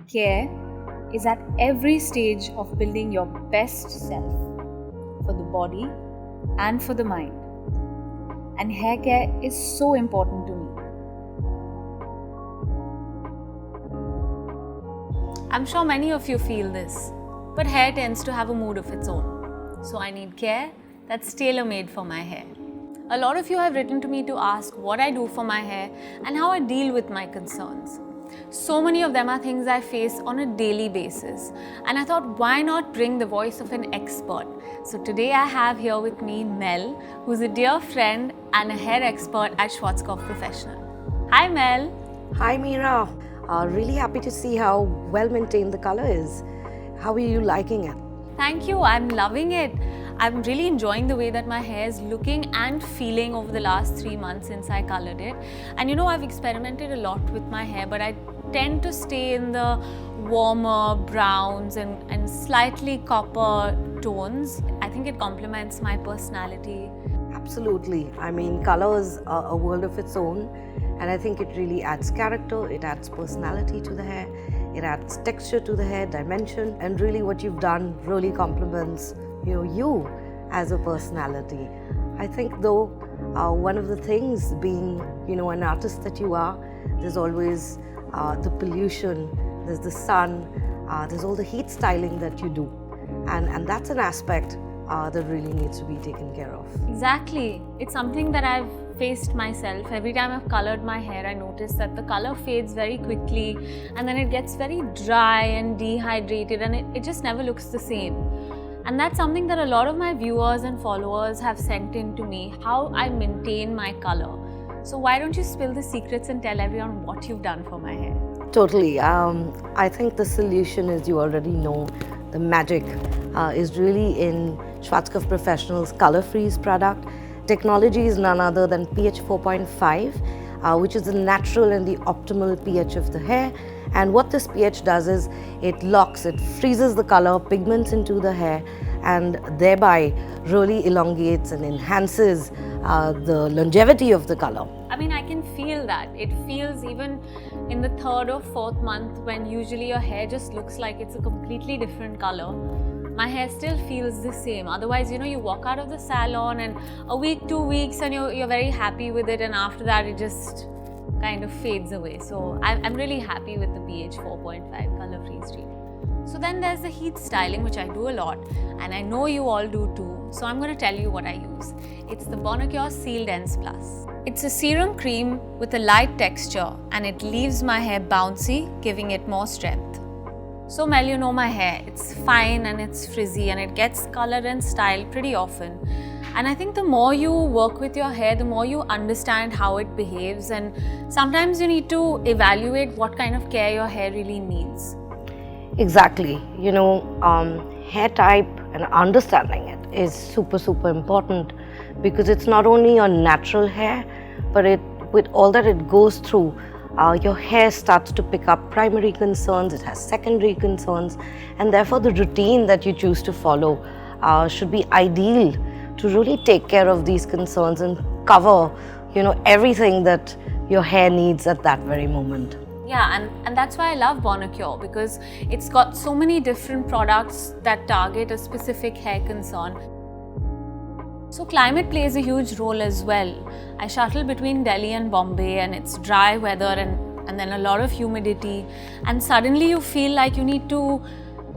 care is at every stage of building your best self for the body and for the mind. And hair care is so important to me. I'm sure many of you feel this, but hair tends to have a mood of its own. So I need care that's tailor-made for my hair. A lot of you have written to me to ask what I do for my hair and how I deal with my concerns. So many of them are things I face on a daily basis, and I thought, why not bring the voice of an expert? So today I have here with me Mel, who's a dear friend and a hair expert at Schwarzkopf Professional. Hi Mel. Hi Mira. Really happy to see how well maintained the color is. How are you liking it? Thank you. I'm loving it. I'm really enjoying the way that my hair is looking and feeling over the last 3 months since I colored it. And I've experimented a lot with my hair, but I tend to stay in the warmer browns and slightly copper tones. I think it complements my personality. Absolutely. I mean, color is a world of its own, and I think it really adds character, it adds personality to the hair, it adds texture to the hair, dimension, and really what you've done really complements you as a personality. I think though, one of the things being, an artist that you are, there's always the pollution, there's the sun, there's all the heat styling that you do. And that's an aspect that really needs to be taken care of. Exactly. It's something that I've faced myself. Every time I've colored my hair, I notice that the color fades very quickly and then it gets very dry and dehydrated, and it just never looks the same. And that's something that a lot of my viewers and followers have sent in to me, how I maintain my color. So why don't you spill the secrets and tell everyone what you've done for my hair? Totally. I think the solution, as you already know, the magic is really in Schwarzkopf Professional's Color Freeze product. Technology is none other than pH 4.5, which is the natural and the optimal pH of the hair. And what this pH does is it locks, it freezes the color pigments into the hair, and thereby really elongates and enhances the longevity of the color. I mean, I can feel that. It feels even in the 3rd or 4th month, when usually your hair just looks like it's a completely different color, my hair still feels the same. Otherwise, you walk out of the salon and a week, 2 weeks, and you're very happy with it, and after that it just kind of fades away. So I'm really happy with the pH 4.5 color freeze treatment. So then there's the heat styling, which I do a lot, and I know you all do too. So I'm going to tell you what I use. It's the Bonacure Seal Dense Plus. It's a serum cream with a light texture, and it leaves my hair bouncy, giving it more strength. So Mel, you know my hair. It's fine and it's frizzy and it gets color and style pretty often. And I think the more you work with your hair, the more you understand how it behaves, and sometimes you need to evaluate what kind of care your hair really needs. Exactly. Hair type and understanding it is super important, because it's not only your natural hair, but with all that it goes through, your hair starts to pick up primary concerns, it has secondary concerns, and therefore the routine that you choose to follow should be ideal to really take care of these concerns and cover, everything that your hair needs at that very moment. Yeah, and that's why I love Bonacure, because it's got so many different products that target a specific hair concern. So climate plays a huge role as well. I shuttle between Delhi and Bombay, and it's dry weather and then a lot of humidity, and suddenly you feel like you need to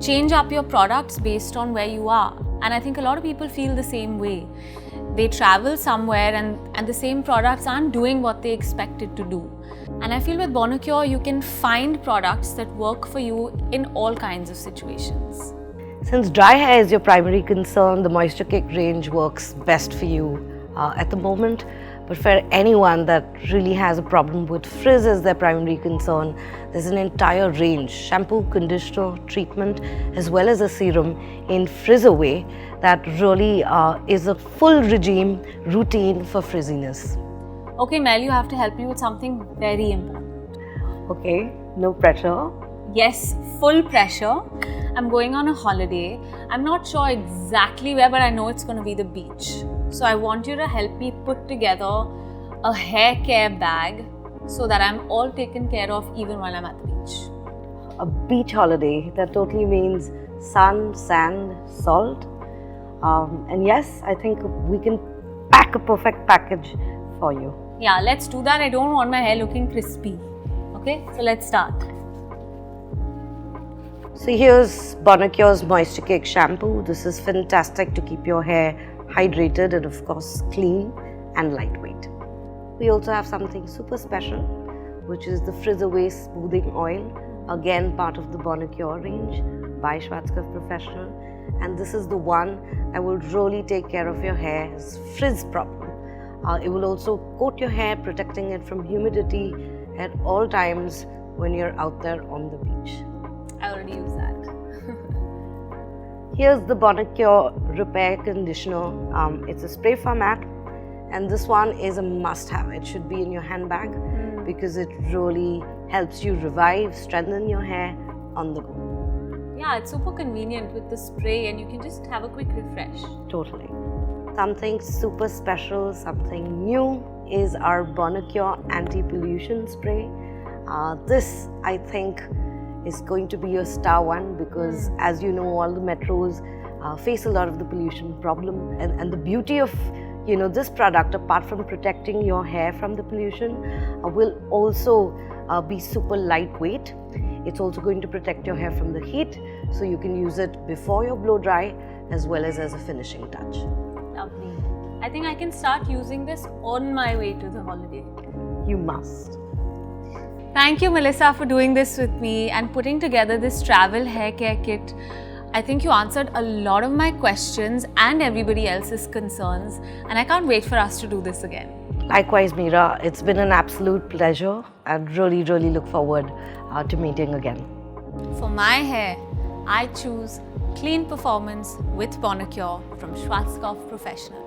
change up your products based on where you are. And I think a lot of people feel the same way. They travel somewhere and the same products aren't doing what they expected to do. And I feel with Bonacure, you can find products that work for you in all kinds of situations. Since dry hair is your primary concern, the Moisture Kick range works best for you at the moment. But for anyone that really has a problem with frizz as their primary concern, there's an entire range, shampoo, conditioner, treatment, as well as a serum in Frizz Away that really is a full regime routine for frizziness. Okay, Mel, you have to help me with something very important. Okay, no pressure. Yes, full pressure. I'm going on a holiday. I'm not sure exactly where, but I know it's going to be the beach. So I want you to help me put together a hair care bag so that I'm all taken care of even while I'm at the beach. a beach holiday. That totally means sun, sand, salt. And yes, I think we can pack a perfect package for you. Yeah, let's do that. I don't want my hair looking crispy. Okay, so let's start. So here's Bonacure's Moisture Cake Shampoo. This is fantastic to keep your hair hydrated and of course clean and lightweight. We also have something super special, which is the Frizz Away Smoothing Oil. Again, part of the Bonacure range by Schwarzkopf Professional. And this is the one that will really take care of your hair's frizz problem. It will also coat your hair, protecting it from humidity at all times when you're out there on the beach. I already use that. Here's the Bonacure Repair Conditioner. It's a spray format, and this one is a must-have. It should be in your handbag because it really helps you revive, strengthen your hair on the go. Yeah, it's super convenient with the spray and you can just have a quick refresh. Totally. Something super special, something new is our Bonacure Anti-Pollution Spray. This, I think, is going to be a star one because, as you know, all the metros face a lot of the pollution problem. And the beauty of this product, apart from protecting your hair from the pollution, will also be super lightweight. It's also going to protect your hair from the heat, so you can use it before your blow dry as well as a finishing touch. Lovely. I think I can start using this on my way to the holiday. You must. Thank you, Melissa, for doing this with me and putting together this travel hair care kit. I think you answered a lot of my questions and everybody else's concerns, and I can't wait for us to do this again. Likewise, Mira, it's been an absolute pleasure and really, really look forward to meeting again. For my hair, I choose Clean Performance with Bonacure from Schwarzkopf Professional.